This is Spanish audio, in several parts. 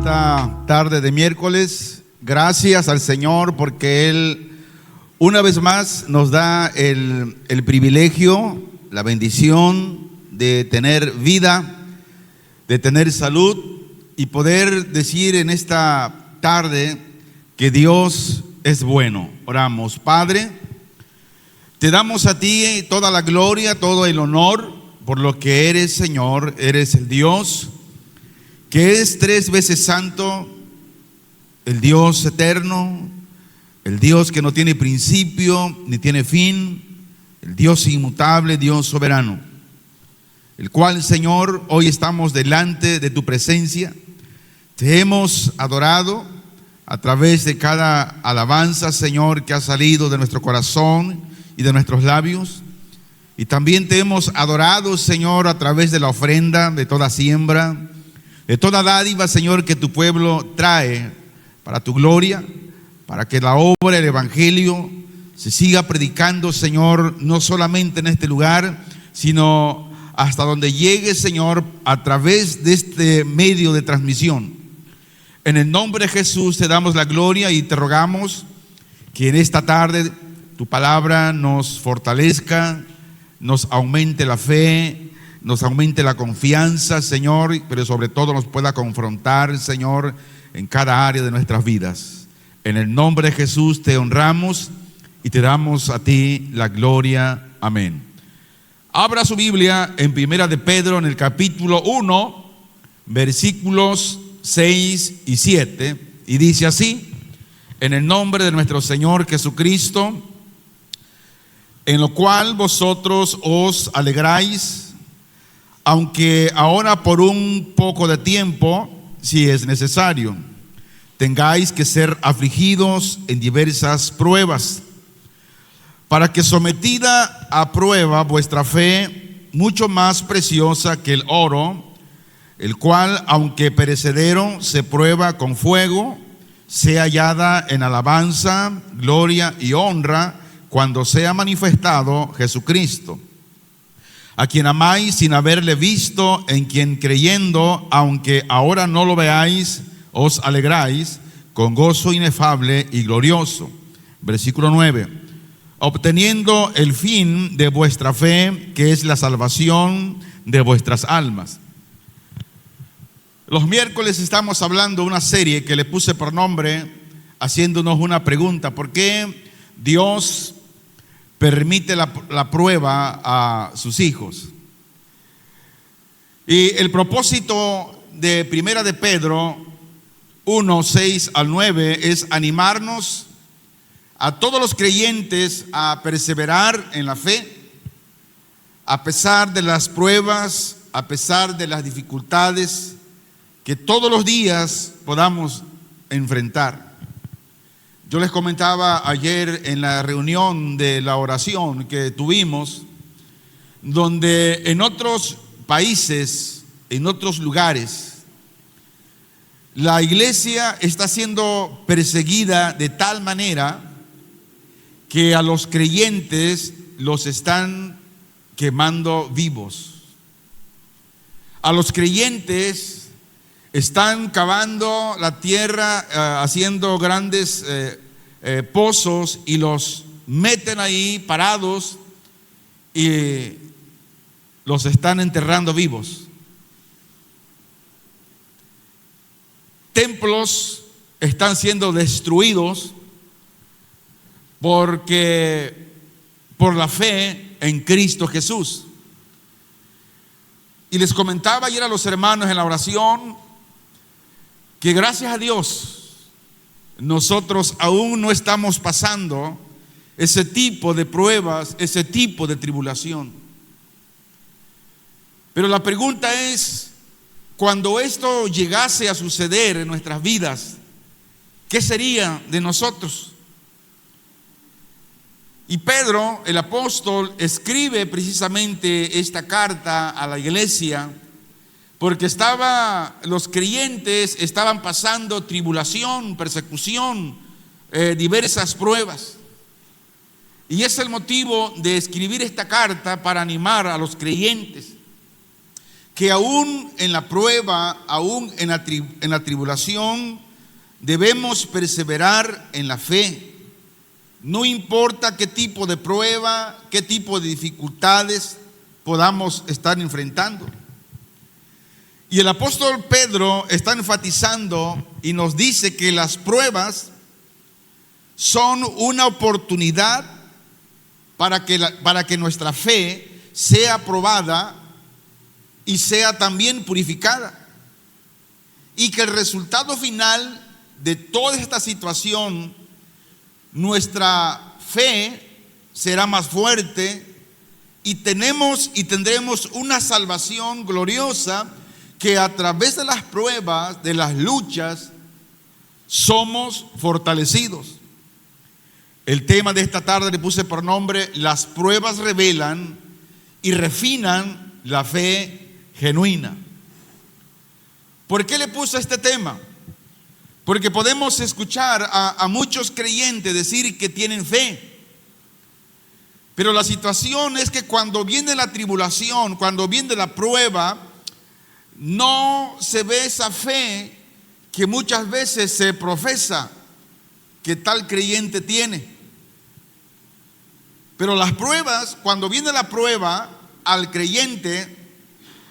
esta tarde de miércoles. Gracias al Señor porque Él una vez más nos da el privilegio, la bendición de tener vida, de tener salud y poder decir en esta tarde que Dios es bueno. Oramos. Padre, te damos a ti toda la gloria, todo el honor por lo que eres, Señor. Eres el Dios que es 3 veces santo, el Dios eterno, el Dios que no tiene principio ni tiene fin, el Dios inmutable, Dios soberano, el cual, Señor, hoy estamos delante de tu presencia. Te hemos adorado a través de cada alabanza, Señor, que ha salido de nuestro corazón y de nuestros labios. Y también te hemos adorado, Señor, a través de la ofrenda, de toda siembra, de toda dádiva, Señor, que tu pueblo trae para tu gloria, para que la obra del Evangelio se siga predicando, Señor, no solamente en este lugar, sino hasta donde llegue, Señor, a través de este medio de transmisión. En el nombre de Jesús te damos la gloria y te rogamos que en esta tarde tu palabra nos fortalezca, nos aumente la fe, nos aumente la confianza, Señor, pero sobre todo nos pueda confrontar, Señor, en cada área de nuestras vidas. En el nombre de Jesús te honramos y te damos a ti la gloria. Amén. Abra su Biblia en Primera de Pedro, en el capítulo 1, versículos 6 y 7, y dice así: en el nombre de nuestro Señor Jesucristo, en lo cual vosotros os alegráis, aunque ahora por un poco de tiempo, si es necesario, tengáis que ser afligidos en diversas pruebas, para que sometida a prueba vuestra fe, mucho más preciosa que el oro, el cual, aunque perecedero, se prueba con fuego, sea hallada en alabanza, gloria y honra cuando sea manifestado Jesucristo, a quien amáis sin haberle visto, en quien creyendo, aunque ahora no lo veáis, os alegráis con gozo inefable y glorioso. Versículo 9: obteniendo el fin de vuestra fe, que es la salvación de vuestras almas. Los miércoles estamos hablando de una serie que le puse por nombre, haciéndonos una pregunta: ¿por qué Dios permite la prueba a sus hijos? Y el propósito de Primera de Pedro 1, 6 al 9 es animarnos a todos los creyentes a perseverar en la fe, a pesar de las pruebas, a pesar de las dificultades que todos los días podamos enfrentar. Yo les comentaba ayer en la reunión de la oración que tuvimos, donde en otros países, en otros lugares, la iglesia está siendo perseguida de tal manera que a los creyentes los están quemando vivos. A los creyentes están cavando la tierra, haciendo grandes pozos, y los meten ahí parados y los están enterrando vivos. Templos están siendo destruidos por la fe en Cristo Jesús. Y les comentaba ayer a los hermanos en la oración que gracias a Dios nosotros aún no estamos pasando ese tipo de pruebas, ese tipo de tribulación. Pero la pregunta es, cuando esto llegase a suceder en nuestras vidas, ¿qué sería de nosotros? Y Pedro, el apóstol, escribe precisamente esta carta a la iglesia porque los creyentes estaban pasando tribulación, persecución, diversas pruebas. Y es el motivo de escribir esta carta, para animar a los creyentes que aún en la prueba, aún en la tribulación, debemos perseverar en la fe. No importa qué tipo de prueba, qué tipo de dificultades podamos estar enfrentando. Y el apóstol Pedro está enfatizando y nos dice que las pruebas son una oportunidad para que nuestra fe sea probada y sea también purificada. Y que el resultado final de toda esta situación, nuestra fe será más fuerte y tendremos una salvación gloriosa, que a través de las pruebas, de las luchas, somos fortalecidos. El tema de esta tarde le puse por nombre: las pruebas revelan y refinan la fe genuina. ¿Por qué le puse este tema? Porque podemos escuchar a muchos creyentes decir que tienen fe, pero la situación es que cuando viene la tribulación, cuando viene la prueba, no se ve esa fe que muchas veces se profesa que tal creyente tiene. Pero las pruebas, cuando viene la prueba al creyente,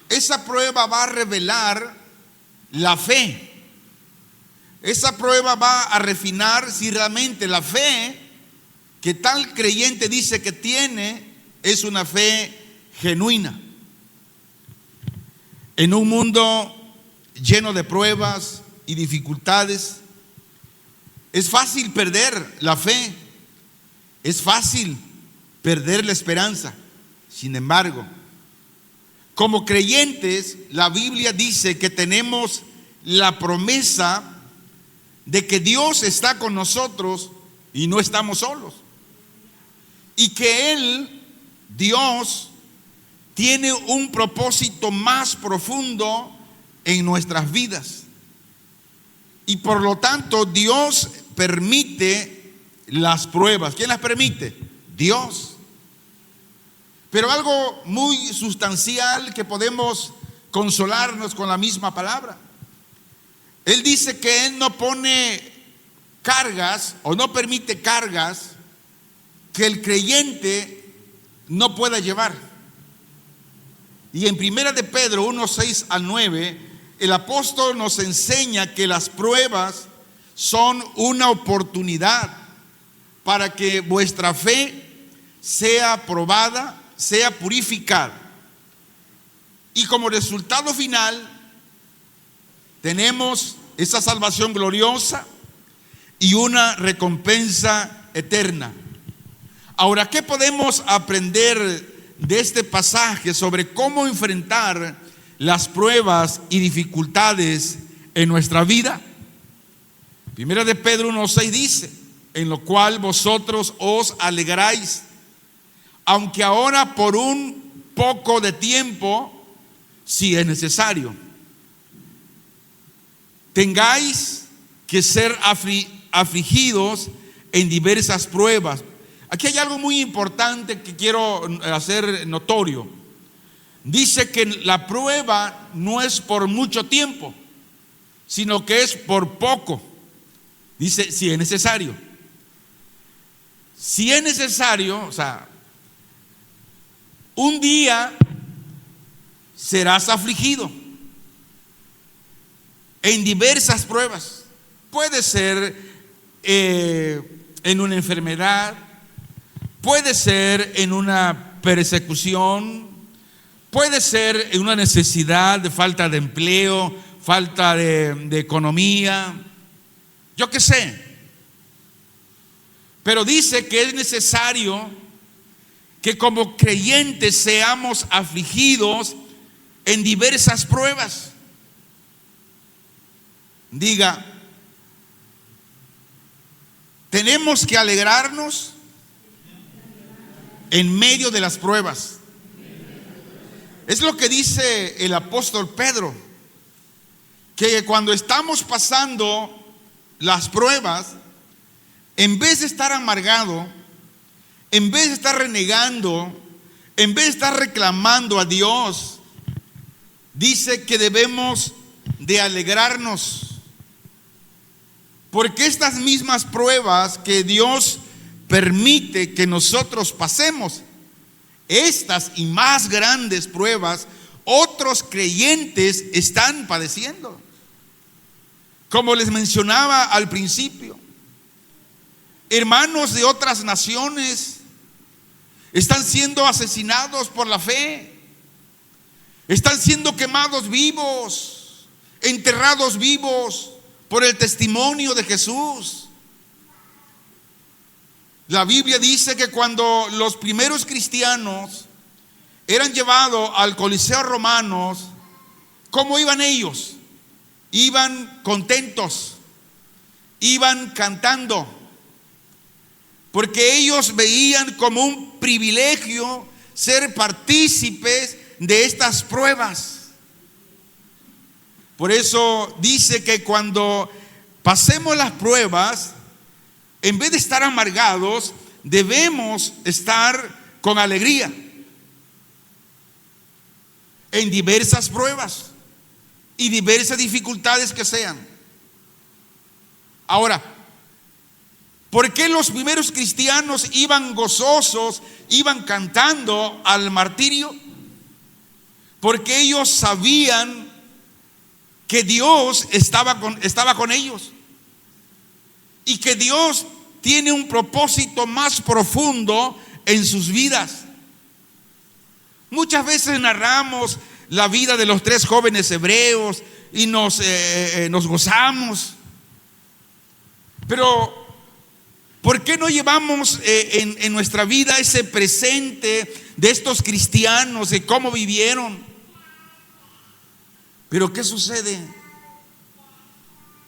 esa prueba va a revelar la fe. Esa prueba va a refinar si realmente la fe que tal creyente dice que tiene es una fe genuina. En un mundo lleno de pruebas y dificultades, es fácil perder la fe, es fácil perder la esperanza. Sin embargo, como creyentes, la Biblia dice que tenemos la promesa de que Dios está con nosotros y no estamos solos. Y que Él, Dios, tiene un propósito más profundo en nuestras vidas. Y por lo tanto, Dios permite las pruebas. ¿Quién las permite? Dios. Pero algo muy sustancial que podemos consolarnos con la misma palabra. Él dice que Él no pone cargas o no permite cargas que el creyente no pueda llevar. Y en 1 de Pedro 1, 6 al 9, el apóstol nos enseña que las pruebas son una oportunidad para que vuestra fe sea probada, sea purificada. Y como resultado final, tenemos esa salvación gloriosa y una recompensa eterna. Ahora, ¿qué podemos aprender de este pasaje sobre cómo enfrentar las pruebas y dificultades en nuestra vida? Primera de Pedro 1:6 dice: en lo cual vosotros os alegráis, aunque ahora por un poco de tiempo, si es necesario, tengáis que ser afligidos en diversas pruebas. Aquí hay algo muy importante que quiero hacer notorio. Dice que la prueba no es por mucho tiempo, sino que es por poco. Dice, si es necesario. Si es necesario, o sea, un día serás afligido en diversas pruebas. Puede ser en una enfermedad, puede ser en una persecución, puede ser en una necesidad de falta de empleo, falta de economía, yo qué sé. Pero dice que es necesario que como creyentes seamos afligidos en diversas pruebas. Diga, tenemos que alegrarnos en medio de las pruebas. Es lo que dice el apóstol Pedro, que cuando estamos pasando las pruebas, en vez de estar amargado, en vez de estar renegando, en vez de estar reclamando a Dios, dice que debemos de alegrarnos, porque estas mismas pruebas que Dios permite que nosotros pasemos, estas y más grandes pruebas, otros creyentes están padeciendo. Como les mencionaba al principio, hermanos de otras naciones están siendo asesinados por la fe, están siendo quemados vivos, enterrados vivos por el testimonio de Jesús. La Biblia dice que cuando los primeros cristianos eran llevados al Coliseo romano, ¿cómo iban ellos? Iban contentos, iban cantando, porque ellos veían como un privilegio ser partícipes de estas pruebas. Por eso dice que cuando pasemos las pruebas, en vez de estar amargados, debemos estar con alegría en diversas pruebas y diversas dificultades que sean. Ahora, ¿por qué los primeros cristianos iban gozosos, iban cantando al martirio? Porque ellos sabían que Dios estaba con ellos, y que Dios tiene un propósito más profundo en sus vidas. Muchas veces narramos la vida de los 3 jóvenes hebreos y nos gozamos, pero ¿por qué no llevamos en nuestra vida ese presente de estos cristianos, de cómo vivieron? Pero ¿qué sucede?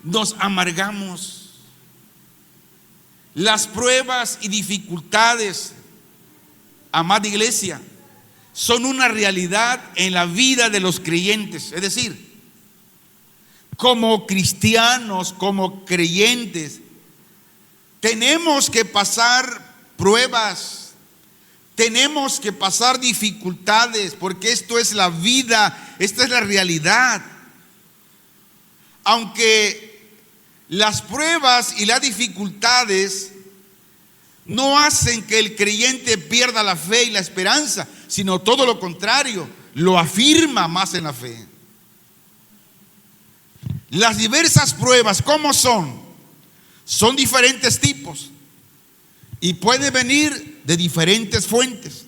Nos amargamos. Las pruebas y dificultades, amada iglesia, son una realidad en la vida de los creyentes. Es decir, como cristianos, como creyentes, tenemos que pasar pruebas, tenemos que pasar dificultades, porque esto es la vida, esta es la realidad. Aunque las pruebas y las dificultades no hacen que el creyente pierda la fe y la esperanza, sino todo lo contrario, lo afirma más en la fe. Las diversas pruebas, ¿cómo son? Son diferentes tipos y pueden venir de diferentes fuentes.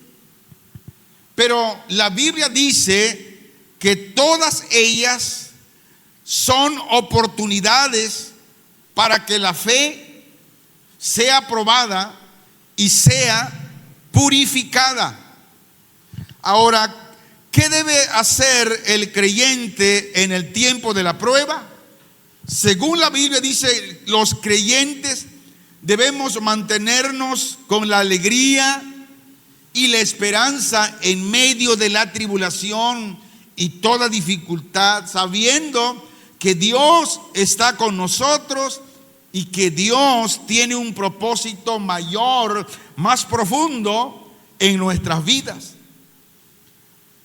Pero la Biblia dice que todas ellas son oportunidades para que la fe sea probada y sea purificada. Ahora, ¿qué debe hacer el creyente en el tiempo de la prueba? Según la Biblia dice, los creyentes debemos mantenernos con la alegría y la esperanza en medio de la tribulación y toda dificultad, sabiendo que Dios está con nosotros y que Dios tiene un propósito mayor, más profundo en nuestras vidas.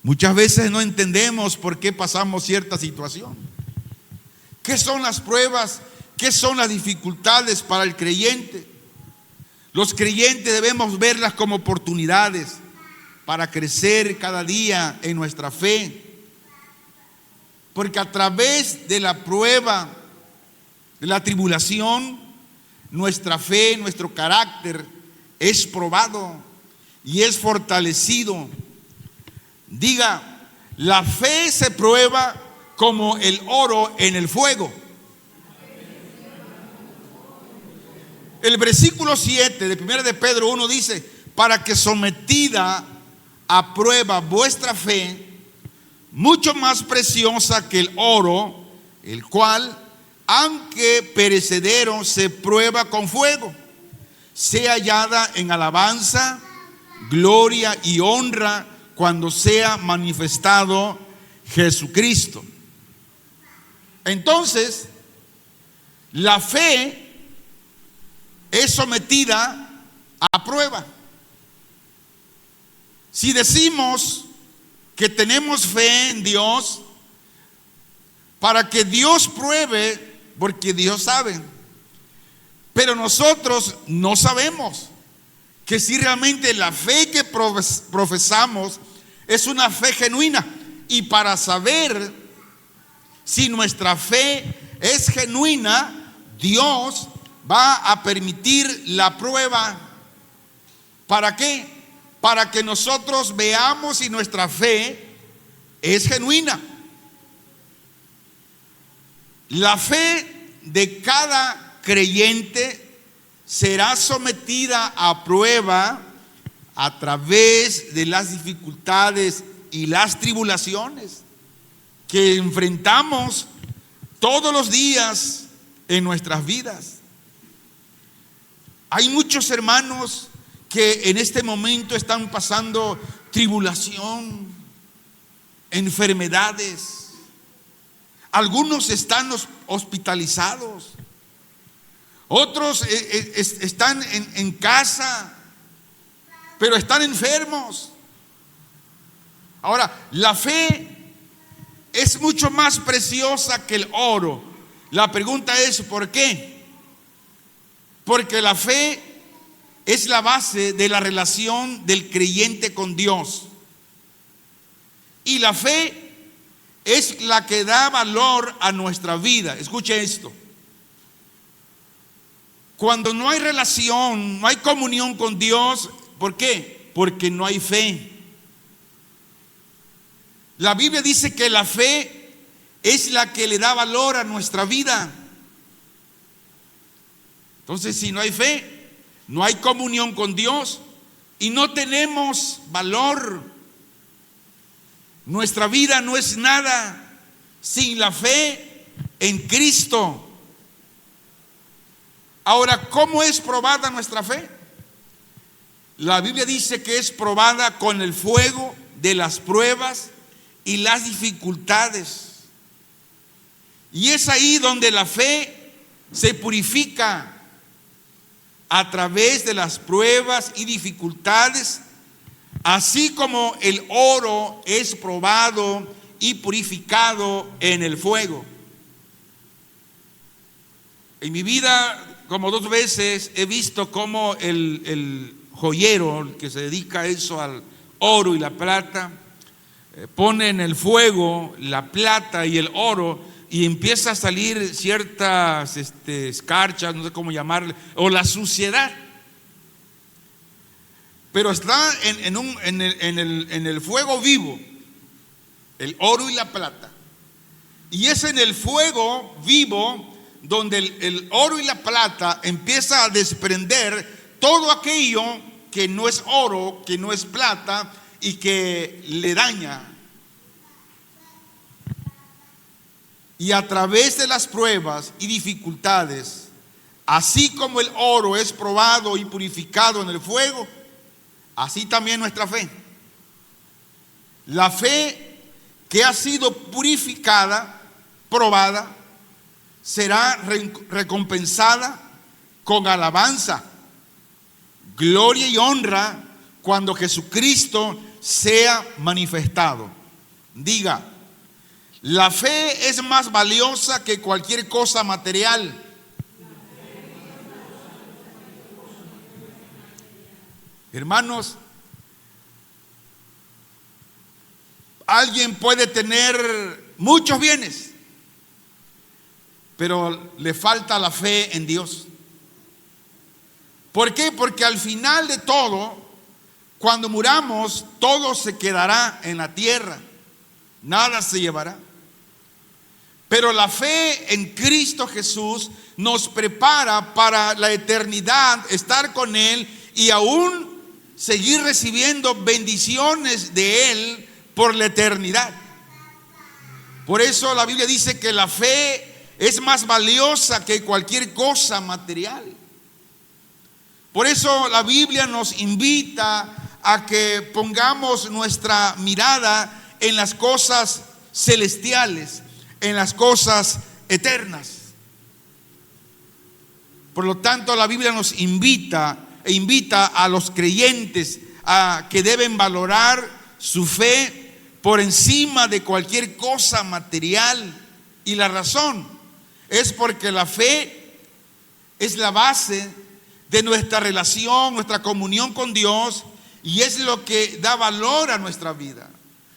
Muchas veces no entendemos por qué pasamos cierta situación. ¿Qué son las pruebas? ¿Qué son las dificultades para el creyente? Los creyentes debemos verlas como oportunidades para crecer cada día en nuestra fe. Porque a través de la prueba, de la tribulación, nuestra fe, nuestro carácter es probado y es fortalecido. Diga, la fe se prueba como el oro en el fuego. El versículo 7 de 1 de Pedro 1 dice: para que sometida a prueba vuestra fe, mucho más preciosa que el oro, el cual, aunque perecedero, se prueba con fuego, sea hallada en alabanza, gloria y honra cuando sea manifestado Jesucristo. Entonces, la fe es sometida a prueba. Si decimos que tenemos fe en Dios, para que Dios pruebe, porque Dios sabe. Pero nosotros no sabemos que si realmente la fe que profesamos es una fe genuina. Y para saber si nuestra fe es genuina, Dios va a permitir la prueba. ¿Para qué? Para que nosotros veamos si nuestra fe es genuina. La fe de cada creyente será sometida a prueba a través de las dificultades y las tribulaciones que enfrentamos todos los días en nuestras vidas. Hay muchos hermanos que en este momento están pasando tribulación, enfermedades. Algunos están hospitalizados, otros están en casa, pero están enfermos. Ahora, la fe es mucho más preciosa que el oro. La pregunta es, ¿por qué? Porque la fe es la base de la relación del creyente con Dios. Y la fe es la que da valor a nuestra vida. Escuche esto. Cuando no hay relación, no hay comunión con Dios, ¿por qué? Porque no hay fe. La Biblia dice que la fe es la que le da valor a nuestra vida. Entonces, si no hay fe, no hay comunión con Dios y no tenemos valor. Nuestra vida no es nada sin la fe en Cristo. Ahora, ¿cómo es probada nuestra fe? La Biblia dice que es probada con el fuego de las pruebas y las dificultades. Y es ahí donde la fe se purifica a través de las pruebas y dificultades, así como el oro es probado y purificado en el fuego. En mi vida, como 2 veces, he visto cómo el joyero, el que se dedica a eso, al oro y la plata, pone en el fuego la plata y el oro y empieza a salir ciertas escarchas, no sé cómo llamarle, o la suciedad. Pero está en el fuego vivo, el oro y la plata. Y es en el fuego vivo donde el oro y la plata empieza a desprender todo aquello que no es oro, que no es plata y que le daña. Y a través de las pruebas y dificultades, así como el oro es probado y purificado en el fuego, así también nuestra fe. La fe que ha sido purificada, probada, será recompensada con alabanza, gloria y honra cuando Jesucristo sea manifestado. Diga, la fe es más valiosa que cualquier cosa material. Hermanos, alguien puede tener muchos bienes, pero le falta la fe en Dios. ¿Por qué? Porque al final de todo, cuando muramos, todo se quedará en la tierra, nada se llevará. Pero la fe en Cristo Jesús nos prepara para la eternidad, estar con Él y aún seguir recibiendo bendiciones de Él por la eternidad. Por eso la Biblia dice que la fe es más valiosa que cualquier cosa material. Por eso la Biblia nos invita a que pongamos nuestra mirada en las cosas celestiales, en las cosas eternas. Por lo tanto, la Biblia nos invita a los creyentes a que deben valorar su fe por encima de cualquier cosa material, Y la razón es porque la fe es la base de nuestra relación, nuestra comunión con Dios, y es lo que da valor a nuestra vida.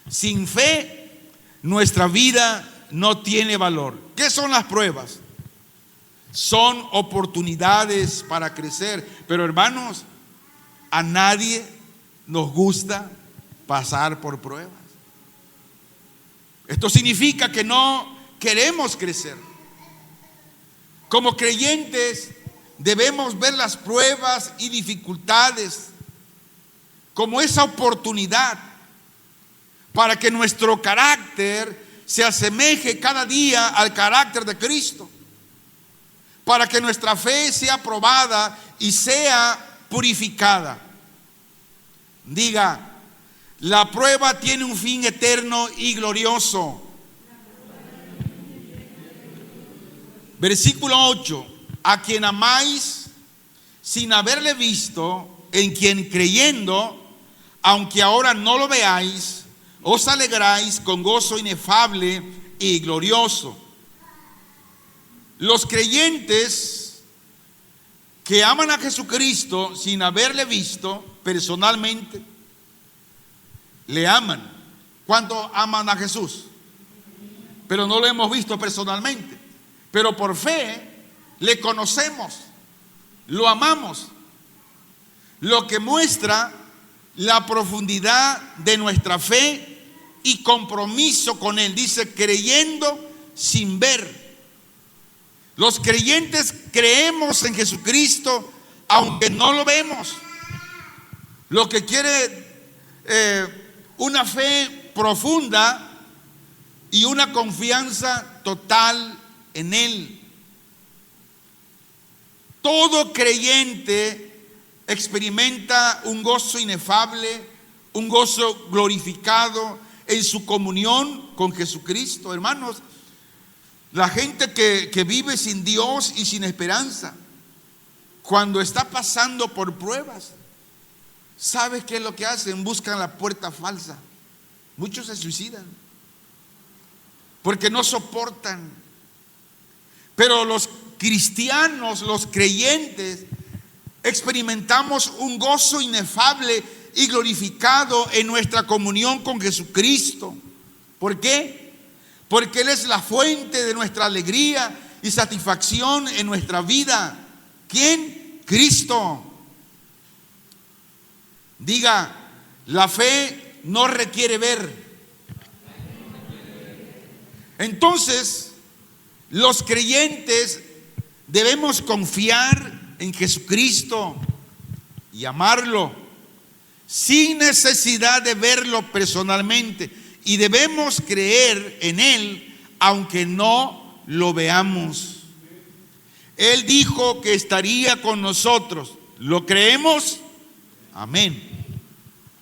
Sin fe, nuestra vida no tiene valor. ¿Qué son las pruebas? Son oportunidades para crecer. Pero hermanos, a nadie nos gusta pasar por pruebas. Esto significa que no queremos crecer. Como creyentes debemos ver las pruebas y dificultades como esa oportunidad para que nuestro carácter se asemeje cada día al carácter de Cristo, para que nuestra fe sea probada y sea purificada. Diga, la prueba tiene un fin eterno y glorioso. Versículo 8: a quien amáis sin haberle visto, en quien creyendo, aunque ahora no lo veáis, os alegráis con gozo inefable y glorioso. Los creyentes que aman a Jesucristo sin haberle visto personalmente, le aman. ¿Cuántos aman a Jesús? Pero no lo hemos visto personalmente. Pero por fe le conocemos, lo amamos. Lo que muestra la profundidad de nuestra fe y compromiso con Él. Dice, creyendo sin ver. Los creyentes creemos en Jesucristo aunque no lo vemos. Lo que quiere una fe profunda y una confianza total en Él. Todo creyente experimenta un gozo inefable, un gozo glorificado en su comunión con Jesucristo. Hermanos, la gente que vive sin Dios y sin esperanza, cuando está pasando por pruebas, ¿sabes qué es lo que hacen? Buscan la puerta falsa. Muchos se suicidan porque no soportan. Pero los cristianos, los creyentes, experimentamos un gozo inefable y glorificado en nuestra comunión con Jesucristo. ¿Por qué? Porque Él es la fuente de nuestra alegría y satisfacción en nuestra vida. ¿Quién? Cristo. Diga, la fe no requiere ver. Entonces, los creyentes debemos confiar en Jesucristo y amarlo sin necesidad de verlo personalmente, y debemos creer en Él aunque no lo veamos. Él dijo que estaría con nosotros. ¿Lo creemos? Amén.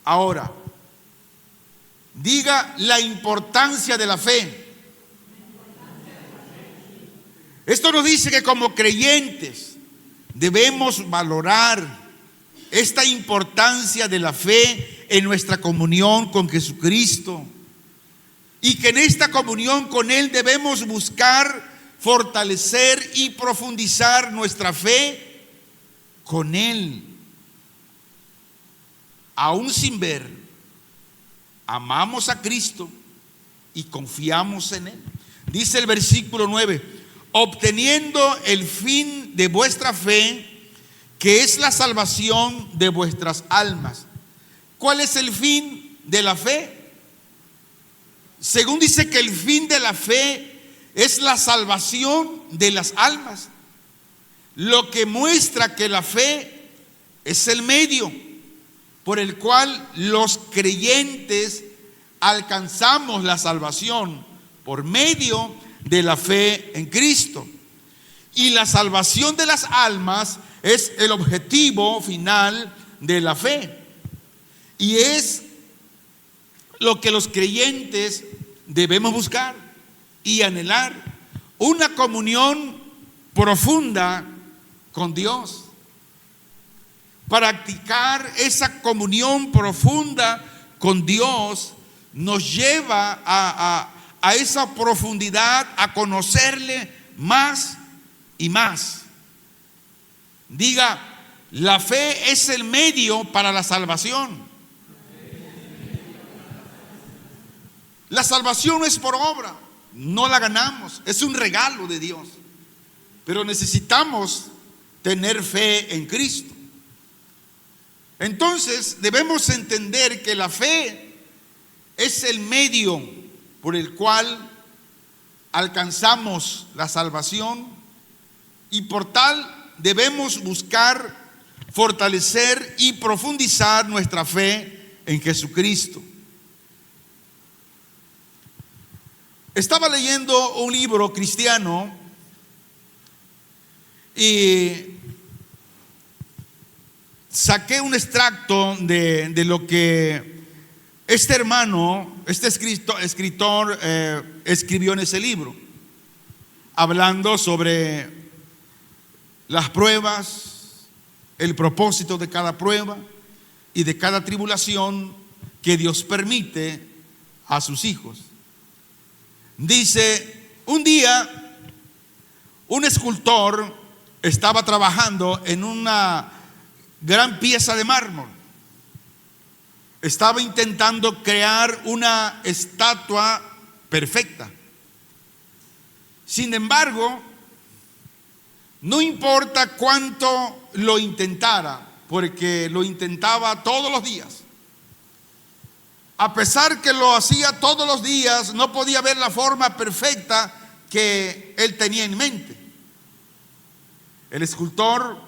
Ahora, diga la importancia de la fe. Esto nos dice que como creyentes debemos valorar esta importancia de la fe en nuestra comunión con Jesucristo, y que en esta comunión con Él debemos buscar fortalecer y profundizar nuestra fe con Él. Aún sin ver, amamos a Cristo y confiamos en Él. Dice el versículo 9: obteniendo el fin de vuestra fe, que es la salvación de vuestras almas. ¿Cuál es el fin de la fe? Según dice que el fin de la fe es la salvación de las almas, lo que muestra que la fe es el medio por el cual los creyentes alcanzamos la salvación, por medio de la fe en Cristo. Y la salvación de las almas es el objetivo final de la fe, y es lo que los creyentes debemos buscar y anhelar: una comunión profunda con Dios. Practicar esa comunión profunda con Dios nos lleva a a esa profundidad, a conocerle más y más. Diga, la fe es el medio para la salvación. La salvación no es por obra, no la ganamos, es un regalo de Dios. Pero necesitamos tener fe en Cristo. Entonces debemos entender que la fe es el medio por el cual alcanzamos la salvación, y por tal debemos buscar fortalecer y profundizar nuestra fe en Jesucristo. Estaba leyendo un libro cristiano y saqué un extracto de lo que este hermano, este escritor escribió en ese libro, hablando sobre las pruebas, el propósito de cada prueba y de cada tribulación que Dios permite a sus hijos. Dice, un día un escultor estaba trabajando en una gran pieza de mármol. Estaba intentando crear una estatua perfecta. Sin embargo, no importa cuánto lo intentara, porque lo intentaba todos los días. A pesar que lo hacía todos los días, no podía ver la forma perfecta que él tenía en mente. El escultor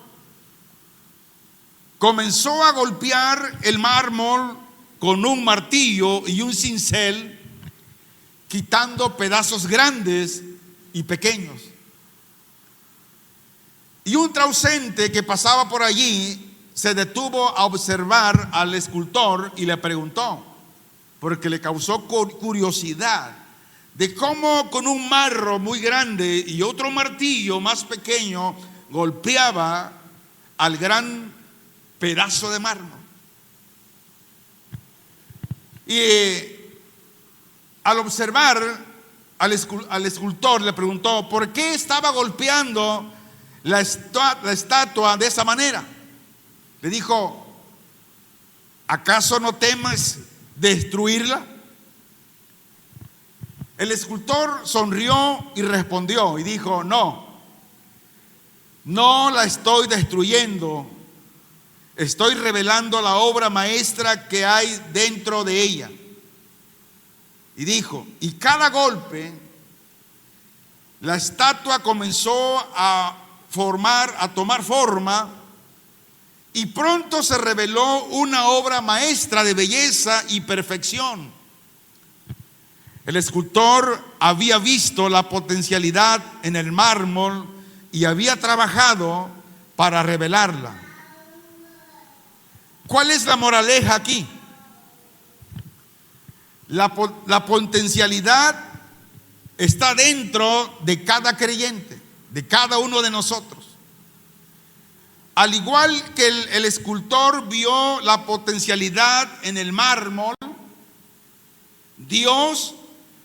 comenzó a golpear el mármol con un martillo y un cincel, quitando pedazos grandes y pequeños. Y un transeúnte que pasaba por allí se detuvo a observar al escultor y le preguntó, porque le causó curiosidad, de cómo con un marro muy grande y otro martillo más pequeño golpeaba al gran pedazo de mármol. Y al observar al escultor le preguntó por qué estaba golpeando la estatua de esa manera. Le dijo, ¿acaso no temes destruirla? El escultor sonrió y respondió y dijo, no la estoy destruyendo, estoy revelando la obra maestra que hay dentro de ella. Y dijo, y cada golpe la estatua comenzó a tomar forma, y pronto se reveló una obra maestra de belleza y perfección. El escultor había visto la potencialidad en el mármol y había trabajado para revelarla. ¿Cuál es la moraleja aquí? La potencialidad está dentro de cada creyente, de cada uno de nosotros. Al igual que el escultor vio la potencialidad en el mármol, Dios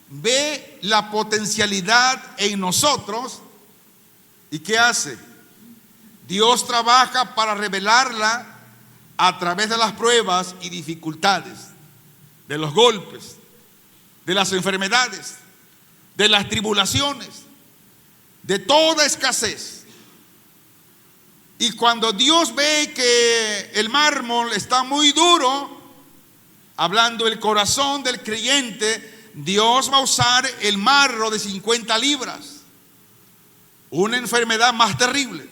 ve la potencialidad en nosotros. ¿Y qué hace? Dios trabaja para revelarla a través de las pruebas y dificultades, de los golpes, de las enfermedades, de las tribulaciones, de toda escasez. Y cuando Dios ve que el mármol está muy duro, hablando del corazón del creyente, Dios va a usar el marro de 50 libras, una enfermedad más terrible,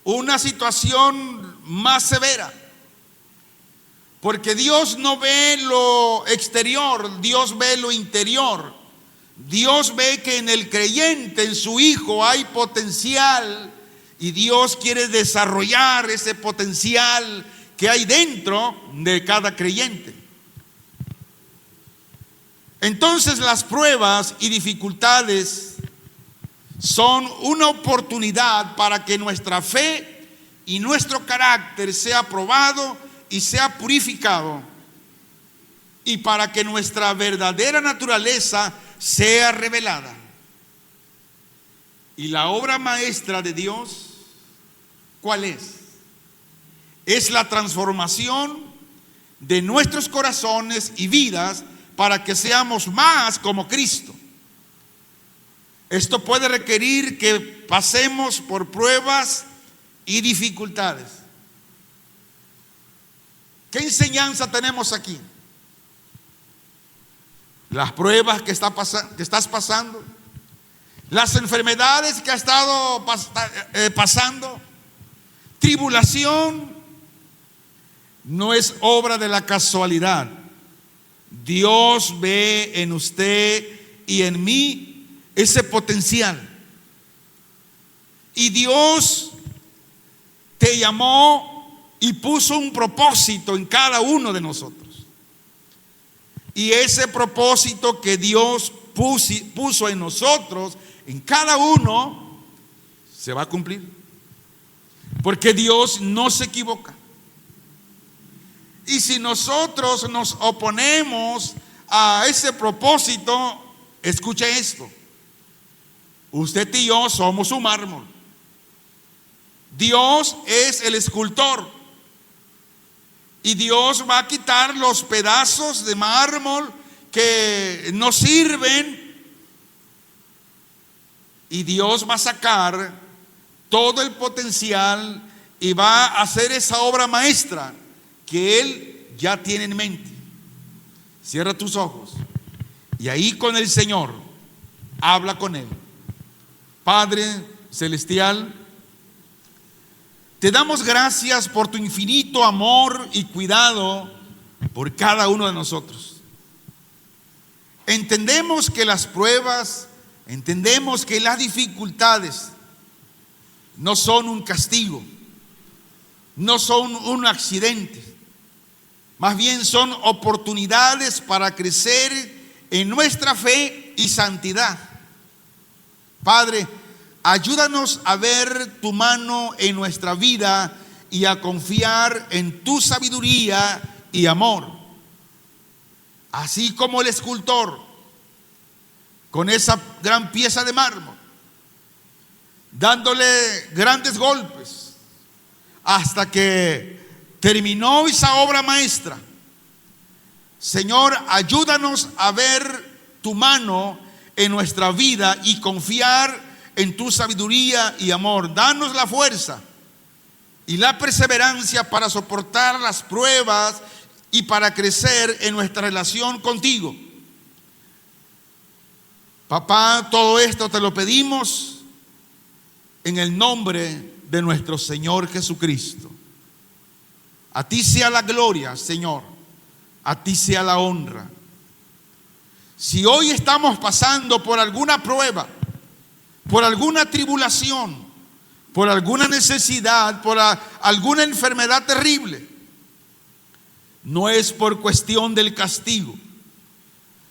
una situación más severa, porque Dios no ve lo exterior, Dios ve lo interior. Dios ve que en el creyente, en su hijo, hay potencial, y Dios quiere desarrollar ese potencial que hay dentro de cada creyente. Entonces las pruebas y dificultades son una oportunidad para que nuestra fe y nuestro carácter sea probado y sea purificado. y para que nuestra verdadera naturaleza sea revelada. Y la obra maestra de Dios, ¿cuál es? Es la transformación de nuestros corazones y vidas para que seamos más como Cristo. Esto puede requerir que pasemos por pruebas y dificultades. ¿Qué enseñanza tenemos aquí? Las pruebas que estás pasando, las enfermedades que has estado pasando, tribulación, no es obra de la casualidad. Dios ve en usted y en mí ese potencial. Y Dios te llamó y puso un propósito en cada uno de nosotros. Y ese propósito que Dios puso en nosotros, en cada uno, se va a cumplir. Porque Dios no se equivoca. Y si nosotros nos oponemos a ese propósito, escuche esto: usted y yo somos un mármol. Dios es el escultor. Y Dios va a quitar los pedazos de mármol que no sirven. Y Dios va a sacar todo el potencial y va a hacer esa obra maestra que Él ya tiene en mente. Cierra tus ojos y ahí con el Señor habla con Él. Padre celestial, te damos gracias por tu infinito amor y cuidado por cada uno de nosotros. Entendemos que las pruebas, entendemos que las dificultades no son un castigo, no son un accidente, más bien son oportunidades para crecer en nuestra fe y santidad. Padre, ayúdanos a ver tu mano en nuestra vida y a confiar en tu sabiduría y amor. Así como el escultor, con esa gran pieza de mármol, dándole grandes golpes hasta que terminó esa obra maestra. Señor, ayúdanos a ver tu mano en nuestra vida y confiar en tu sabiduría y amor. Danos la fuerza y la perseverancia para soportar las pruebas y para crecer en nuestra relación contigo. Papá, todo esto te lo pedimos en el nombre de nuestro Señor Jesucristo. A ti sea la gloria, Señor. A ti sea la honra. Si hoy estamos pasando por alguna prueba, por alguna tribulación, por alguna necesidad, por alguna enfermedad terrible, no es por cuestión del castigo,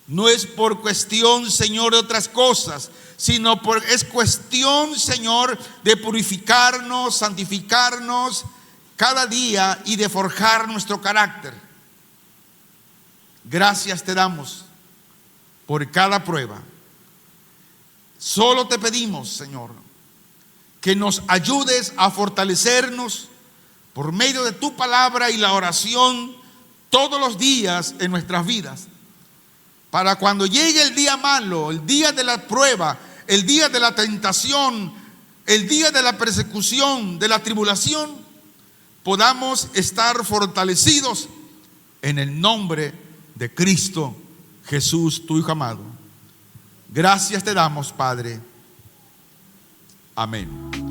no es por cuestión, Señor, de otras cosas, sino es cuestión, Señor, de purificarnos, santificarnos cada día y de forjar nuestro carácter. Gracias te damos por cada prueba. Solo te pedimos, Señor, que nos ayudes a fortalecernos por medio de tu palabra y la oración todos los días en nuestras vidas, para cuando llegue el día malo, el día de la prueba, el día de la tentación, el día de la persecución, de la tribulación, podamos estar fortalecidos en el nombre de Cristo Jesús, tu Hijo amado. Gracias te damos, Padre. Amén.